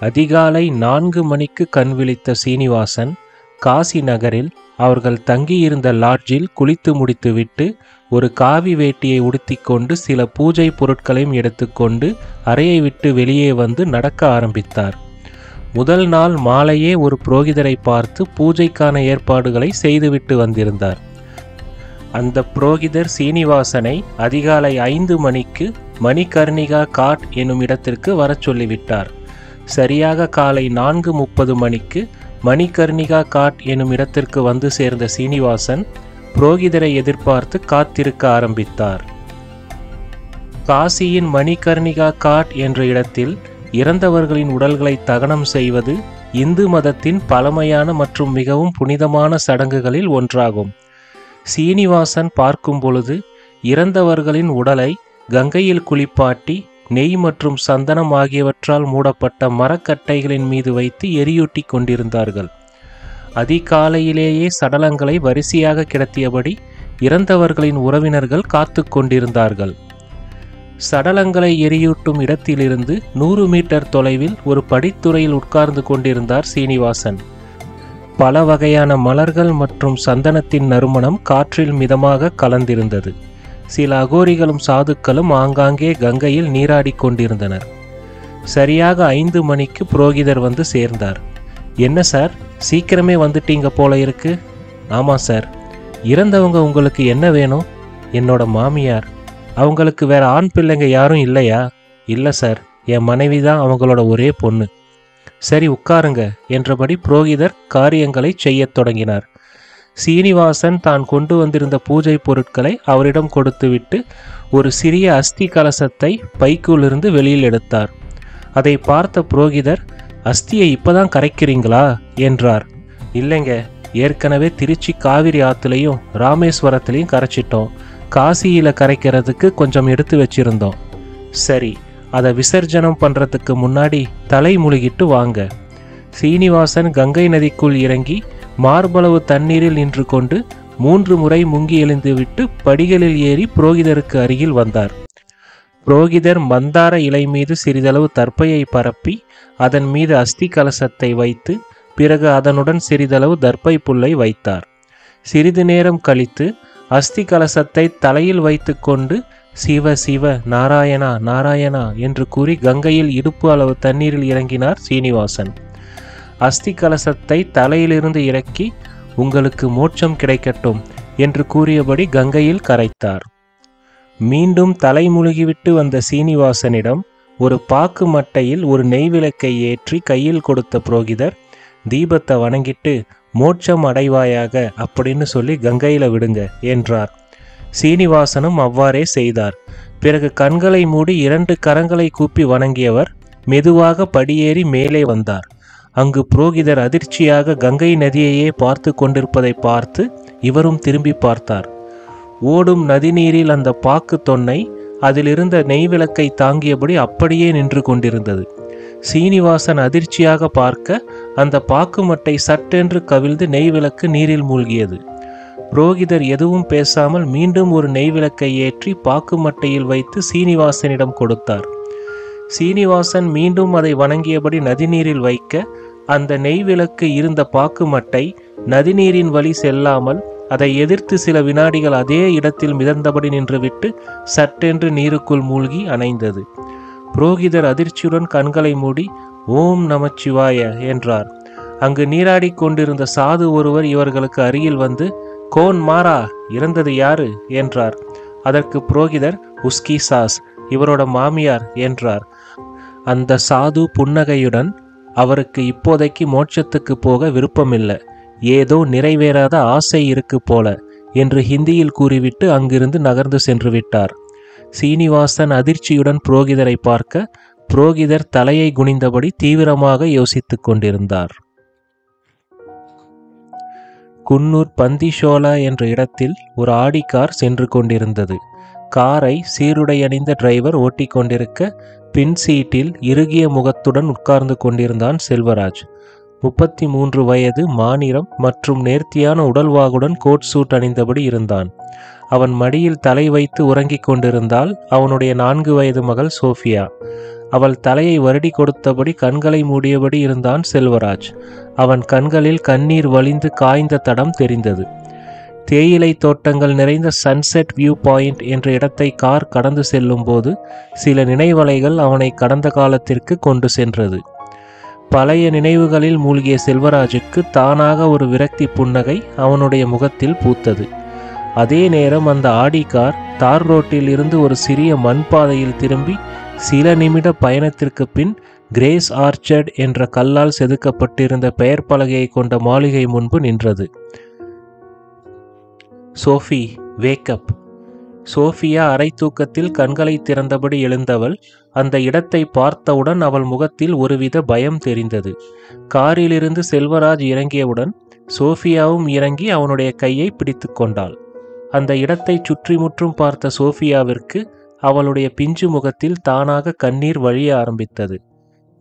அதிகாலை 4 மணிக்கு கண் விழித்த சீனிவாசன் காசி நகரில் அவர்கள் தங்கியிருந்த லாட்ஜில் குளித்து முடித்துவிட்டு ஒரு காவி வேட்டியை உடுத்திக்கொண்டு சில பூஜை பொருட்களையும் எடுத்துக்கொண்டு அறையை விட்டு வெளியே வந்து நடக்க ஆரம்பித்தார். முதல் நாள் மாலையே ஒரு புரோகிதரை பார்த்து பூஜைக்கான ஏற்பாடுகளை செய்துவிட்டு வந்திருந்தார். அந்த புரோகிதர் சீனிவாசனை அதிகாலை 5 மணிக்கு மணிகர்ணிகா காட் என்னும் இடத்திற்கு வரச் சொல்லிவிட்டார். சரியாக காலை 4:30 மணிக்கு மணிகர்ணிகா காட் என்னும் இடத்திற்கு வந்து சேர்ந்த சீனிவாசன் புரோகிதரை எதிர்பார்த்து காத்திருக்க ஆரம்பித்தார். காசியின் மணிகர்ணிகா காட் என்ற இடத்தில் இறந்தவர்களின் உடல்களை தகனம் செய்வது இந்து மதத்தின் பழமையான மற்றும் மிகவும் புனிதமான சடங்குகளில் ஒன்றாகும். சீனிவாசன் பார்க்கும் பொழுது இறந்தவர்களின் உடலை கங்கையில் குளிப்பாட்டி நெய் மற்றும் சந்தனம் ஆகியவற்றால் மூடப்பட்ட மரக்கட்டைகளின் மீது வைத்து எரியூட்டி கொண்டிருந்தார்கள். அதிகாலையிலேயே சடலங்களை வரிசையாக கிடத்தியபடி இறந்தவர்களின் உறவினர்கள் காத்து கொண்டிருந்தார்கள். சடலங்களை எரியூட்டும் இடத்திலிருந்து 100 மீட்டர் தொலைவில் ஒரு படித்துறையில் உட்கார்ந்து கொண்டிருந்தார் சீனிவாசன். பல வகையான மலர்கள் மற்றும் சந்தனத்தின் நறுமணம் காற்றில் மிதமாக கலந்திருந்தது. சில அகோரிகளும் சாதுக்களும் ஆங்காங்கே கங்கையில் நீராடி கொண்டிருந்தனர். சரியாக 5 மணிக்கு புரோகிதர் வந்து சேர்ந்தார். என்ன சார், சீக்கிரமே வந்துட்டீங்க போல இருக்கு. ஆமாம் சார். இறந்தவங்க உங்களுக்கு என்ன வேணும்? என்னோட மாமியார். அவங்களுக்கு வேற ஆண் பிள்ளைங்க யாரும் இல்லையா? இல்லை சார், என் மனைவி தான் அவங்களோட ஒரே பொண்ணு. சரி, உட்காருங்க என்றபடி புரோகிதர் காரியங்களை செய்யத் தொடங்கினார். சீனிவாசன் தான் கொண்டு வந்திருந்த பூஜை பொருட்களை அவரிடம் கொடுத்துவிட்டு ஒரு சிறிய அஸ்தி கலசத்தை பைக்குள்ளிருந்து வெளியில் எடுத்தார். அதை பார்த்த புரோகிதர், அஸ்தியை இப்பதான் கரைக்கிறீங்களா என்றார். இல்லைங்க, ஏற்கனவே திருச்சி காவிரி ஆற்றுலையும் ராமேஸ்வரத்துலையும் கரைச்சிட்டோம். காசியில் கரைக்கிறதுக்கு கொஞ்சம் எடுத்து வச்சிருந்தோம். சரி, அதை விசர்ஜனம் பண்ணுறதுக்கு முன்னாடி தலை முழுகிட்டு வாங்க. சீனிவாசன் கங்கை நதிக்குள் இறங்கி மார்பளவு தண்ணீரில் நின்று கொண்டு 3 முறை முங்கி எழுந்துவிட்டு படிகளில் ஏறி புரோகிதருக்கு அருகில் வந்தார். புரோகிதர் மந்தார இலை மீது சிறிதளவு தர்ப்பையை பரப்பி அதன் மீது அஸ்தி கலசத்தை வைத்து பிறகு அதனுடன் சிறிதளவு தர்ப்பை புல்லை வைத்தார். சிறிது நேரம் கழித்து அஸ்தி கலசத்தை தலையில் வைத்து கொண்டு சிவ சிவ நாராயணா நாராயணா என்று கூறி கங்கையில் இடுப்பு அளவு தண்ணீரில் இறங்கினார் சீனிவாசன். அஸ்தி கலசத்தை தலையிலிருந்து இறக்கி உங்களுக்கு மோட்சம் கிடைக்கட்டும் என்று கூறியபடி கங்கையில் கரைத்தார். மீண்டும் தலை முழுகிவிட்டு வந்த சீனிவாசனிடம் ஒரு பாக்கு மட்டையில் ஒரு நெய் விளக்கை ஏற்றி கையில் கொடுத்த புரோகிதர், தீபத்தை வணங்கிட்டு மோட்சம் அடைவாயாக அப்படின்னு சொல்லி கங்கையில விடுங்க என்றார். சீனிவாசனும் அவ்வாறே செய்தார். பிறகு கண்களை மூடி 2 கரங்களை கூப்பி வணங்கியவர் மெதுவாக படியேறி மேலே வந்தார். அங்கு புரோகிதர் அதிர்ச்சியாக கங்கை நதியையே பார்த்து கொண்டிருப்பதை பார்த்து இவரும் திரும்பி பார்த்தார். ஓடும் நதிநீரில் அந்த பாக்கு தொன்னை அதிலிருந்த நெய் விளக்கை தாங்கியபடி அப்படியே நின்று கொண்டிருந்தது. சீனிவாசன் அதிர்ச்சியாக பார்க்க அந்த பாக்கு மட்டை சட்டென்று கவிழ்ந்து நெய் விளக்கு நீரில் மூழ்கியது. புரோகிதர் எதுவும் பேசாமல் மீண்டும் ஒரு நெய் விளக்கை ஏற்றி பாக்கு மட்டையில் வைத்து சீனிவாசனிடம் கொடுத்தார். சீனிவாசன் மீண்டும் அதை வணங்கியபடி நதிநீரில் வைக்க அந்த நெய் விளக்கு இருந்த பாக்கு மட்டை நதிநீரின் வழி செல்லாமல் அதை எதிர்த்து சில வினாடிகள் அதே இடத்தில் மிதந்தபடி நின்றுவிட்டு சட்டென்று நீருக்குள் மூழ்கி அணைந்தது. புரோகிதர் அதிர்ச்சியுடன் கண்களை மூடி ஓம் நமச்சிவாய என்றார். அங்கு நீராடி கொண்டிருந்த சாது ஒருவர் இவர்களுக்கு அருகில் வந்து, கோன் மாறா, இறந்தது யாரு என்றார். அதற்கு புரோகிதர், உஸ்கி சாஸ், இவரோட மாமியார் என்றார். அந்த சாது புன்னகையுடன், அவருக்கு இப்போதைக்கு மோட்சத்துக்கு போக விருப்பமில்லை, ஏதோ நிறைவேறாத ஆசை இருக்கு போல என்று ஹிந்தியில் கூறிவிட்டு அங்கிருந்து நகர்ந்து சென்று விட்டார். சீனிவாசன் அதிர்ச்சியுடன் புரோகிதரை பார்க்க புரோகிதர் தலையை குனிந்தபடி தீவிரமாக யோசித்துக் கொண்டிருந்தார். குன்னூர் பந்திஷோலா என்ற இடத்தில் ஒரு ஆடி கார் சென்று கொண்டிருந்தது. காரை சீருடையணிந்த டிரைவர் ஓட்டி கொண்டிருக்க பின் சீட்டில் இறுகிய முகத்துடன் உட்கார்ந்து கொண்டிருந்தான் செல்வராஜ். 33 வயது, மாநிறம் மற்றும் நேர்த்தியான உடல்வாகுடன் கோட் சூட் அணிந்தபடி இருந்தான். அவன் மடியில் தலை வைத்து உறங்கிக் கொண்டிருந்தால் அவனுடைய 4 வயது மகள் சோஃபியா. அவள் தலையை வருடி கொடுத்தபடி கண்களை மூடியபடி இருந்தான் செல்வராஜ். அவன் கண்களில் கண்ணீர் வழிந்து காய்ந்த தடம் தெரிந்தது. தேயிலை தோட்டங்கள் நிறைந்த சன்செட் வியூ பாயிண்ட் என்ற இடத்தை கார் கடந்து செல்லும் போது சில நினைவலைகள் அவனை கடந்த காலத்திற்கு கொண்டு சென்றது. பழைய நினைவுகளில் மூழ்கிய செல்வராஜுக்கு தானாக ஒரு விரக்தி புன்னகை அவனுடைய முகத்தில் பூத்தது. அதே நேரம் அந்த ஆடி கார் தார் ரோட்டில் இருந்து ஒரு சிறிய மண் பாதையில் திரும்பி சில நிமிட பயணத்திற்கு பின் கிரேஸ் ஆர்ச்சர்ட் என்ற கல்லால் செதுக்கப்பட்டிருந்த பெயர் பலகையை கொண்ட மாளிகை முன்பு நின்றது. Sophie, wake up. சோஃபியா அரை தூக்கத்தில் கண்களை திறந்தபடி எழுந்தவள் அந்த இடத்தை பார்த்தவுடன் அவள் முகத்தில் ஒருவித பயம் தெரிந்தது. காரிலிருந்து செல்வராஜ் இறங்கியவுடன் சோஃபியாவும் இறங்கி அவனுடைய கையை பிடித்து கொண்டாள். அந்த இடத்தை சுற்றிமுற்றும் பார்த்த சோஃபியாவிற்கு அவளுடைய பிஞ்சு முகத்தில் தானாக கண்ணீர் வழிய ஆரம்பித்தது.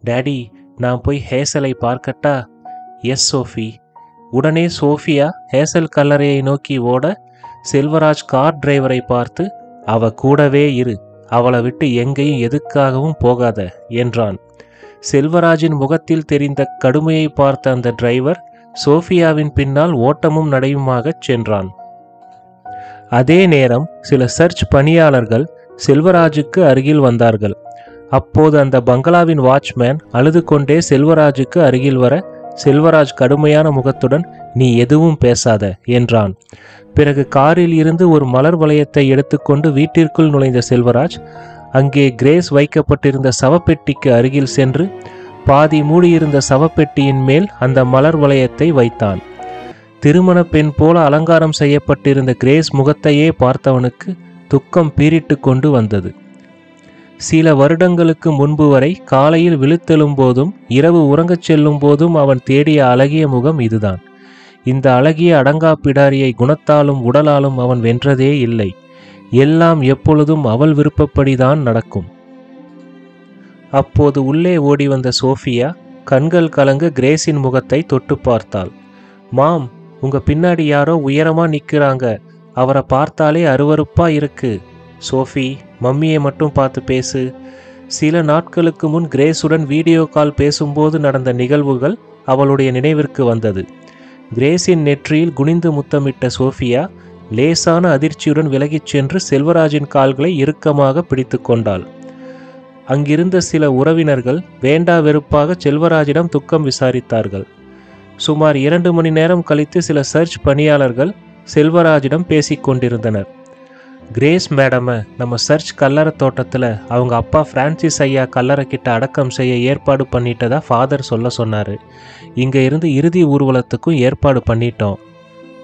டாடி, நான் போய் ஹேசலை பார்க்கட்டா? Yes Sophie. உடனே சோஃபியா ஹேசல் கல்லறையை நோக்கி ஓட செல்வராஜ் கார் டிரைவரை பார்த்து, அவ கூடவே இரு, அவளை விட்டு எங்கேயும் எதுக்காகவும் போகாத என்றான். செல்வராஜின் முகத்தில் தெரிந்த கடுமையை பார்த்த அந்த டிரைவர் சோஃபியாவின் பின்னால் ஓட்டமும் நடையுமாகச் சென்றான். அதே நேரம் சில சர்ச் பணியாளர்கள் செல்வராஜுக்கு அருகில் வந்தார்கள். அப்போது அந்த பங்களாவின் வாட்ச்மேன் அழுது கொண்டே செல்வராஜுக்கு அருகில் வர செல்வராஜ் கடுமையான முகத்துடன், நீ எதுவும் பேசாத என்றான். பிறகு காரில் இருந்து ஒரு மலர் வளையத்தை எடுத்துக்கொண்டு வீட்டிற்குள் நுழைந்த செல்வராஜ் அங்கே கிரேஸ் வைக்கப்பட்டிருந்த சவப்பெட்டிக்கு அருகில் சென்று பாதி மூடியிருந்த சவப்பெட்டியின் மேல் அந்த மலர் வளையத்தை வைத்தான். திருமண பெண் போல அலங்காரம் செய்யப்பட்டிருந்த கிரேஸ் முகத்தையே பார்த்தவனுக்கு துக்கம் பீரிட்டு கொண்டு வந்தது. சில வருடங்களுக்கு முன்பு வரை காலையில் விழுத்தெழும் போதும் இரவு உறங்கச் செல்லும் போதும் அவன் தேடிய அழகிய முகம் இதுதான். இந்த அழகிய அடங்கா பிடாரியை குணத்தாலும் உடலாலும் அவன் வென்றதே இல்லை. எல்லாம் எப்பொழுதும் அவள் விருப்பப்படிதான் நடக்கும். அப்போது உள்ளே ஓடி வந்த சோஃபியா கண்கள் கலங்க கிரேஸின் முகத்தை தொட்டு பார்த்தாள். மாம், உங்க பின்னாடி யாரோ உயரமா நிக்கிறாங்க, அவரை பார்த்தாலே அருவருப்பா இருக்கு. சோஃபி, மம்மியை மட்டும் பார்த்து பேசு. சில நாட்களுக்கு முன் கிரேஸுடன் வீடியோ கால் பேசும்போது நடந்த நிகழ்வுகள் அவளுடைய நினைவிற்கு வந்தது. கிரேஸின் நெற்றியில் குனிந்து முத்தமிட்ட சோஃபியா லேசான அதிர்ச்சியுடன் விலகிச் சென்று செல்வராஜின் கால்களை இறுக்கமாக பிடித்து கொண்டாள். அங்கிருந்த சில உறவினர்கள் வேண்டா வெறுப்பாக செல்வராஜிடம் துக்கம் விசாரித்தார்கள். சுமார் 2 மணி நேரம் கழித்து சில சர்ச் பணியாளர்கள் செல்வராஜிடம் பேசிக் கொண்டிருந்தனர். கிரேஸ் மேடமை நம்ம சர்ச் கல்லறை தோட்டத்தில் அவங்க அப்பா பிரான்சிஸ் ஐயா கல்லறை கிட்ட அடக்கம் செய்ய ஏற்பாடு பண்ணிட்டதா ஃபாதர் சொல்ல சொன்னார். இங்கே இருந்து இறுதி ஊர்வலத்துக்கும் ஏற்பாடு பண்ணிட்டோம்.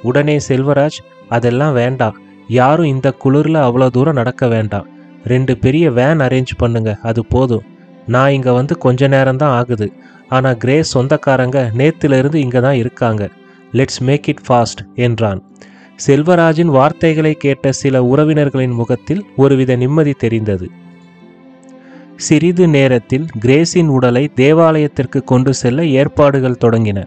உடனே செல்வராஜ், அதெல்லாம் வேண்டாம், யாரும் இந்த குளிரில் அவ்வளோ தூரம் நடக்க வேண்டாம், 2 பெரிய வேன் அரேஞ்ச் பண்ணுங்க, அது போதும். நான் இங்கே வந்து கொஞ்ச நேரம்தான் ஆகுது, ஆனால் கிரேஸ் சொந்தக்காரங்க நேத்திலிருந்து இங்கே தான் இருக்காங்க. லெட்ஸ் மேக் இட் ஃபாஸ்ட் என்றான். செல்வராஜின் வார்த்தைகளை கேட்ட சில உறவினர்களின் முகத்தில் ஒருவித நிம்மதி தெரிந்தது. சிறிது நேரத்தில் கிரேஸின் உடலை தேவாலயத்திற்கு கொண்டு செல்ல ஏற்பாடுகள் தொடங்கின.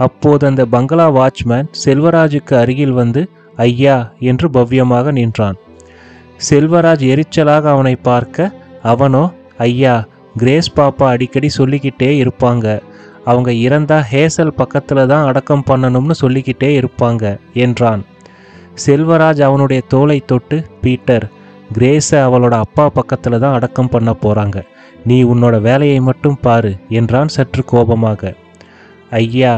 அப்போது அந்த பங்களா வாட்ச்மேன் செல்வராஜுக்கு அருகில் வந்து ஐயா என்று பவ்யமாக நின்றான். செல்வராஜ் எரிச்சலாக அவனை பார்க்க, அவனோ, ஐயா, கிரேஸ் பாப்பா அடிக்கடி சொல்லிக்கிட்டே இருப்பாங்க, அவங்க இறந்தா ஹேசல் பக்கத்தில் தான் அடக்கம் பண்ணணும்னு சொல்லிக்கிட்டே இருப்பாங்க என்றான். செல்வராஜ் அவனுடைய தோளை தொட்டு, பீட்டர், கிரேஸை அவளோட அப்பா பக்கத்தில் தான் அடக்கம் பண்ண போகிறாங்க, நீ உன்னோட வேலையை மட்டும் பாரு என்றான் சற்று கோபமாக. ஐயா,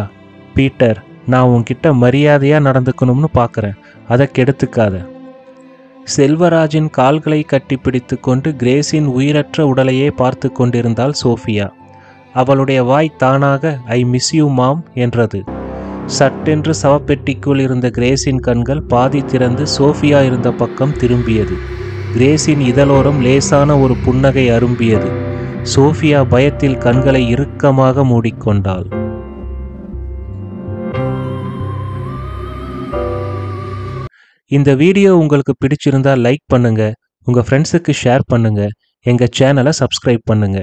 பீட்டர், நான் உன்கிட்ட மரியாதையாக நடந்துக்கணும்னு பார்க்குறேன், அதை கெடுத்துக்காத. செல்வராஜின் கால்களை கட்டிப்பிடித்து கொண்டு கிரேஸின் உயிரற்ற உடலையே பார்த்து கொண்டிருந்தாள் சோஃபியா. அவளுடைய வாய் தானாக ஐ மிஸ் யூ மாம் என்றது. சட்டென்று சவப்பெட்டிக்குள் இருந்த கிரேஸின் கண்கள் பாதி திறந்து சோஃபியா இருந்த பக்கம் திரும்பியது. கிரேஸின் இதழோரம் லேசான ஒரு புன்னகை அரும்பியது. சோஃபியா பயத்தில் கண்களை இறுக்கமாக மூடிக்கொண்டாள். இந்த வீடியோ உங்களுக்கு பிடிச்சிருந்தா லைக் பண்ணுங்க, உங்க ஃப்ரெண்ட்ஸுக்கு ஷேர் பண்ணுங்க, எங்க சேனலை சப்ஸ்கிரைப் பண்ணுங்க.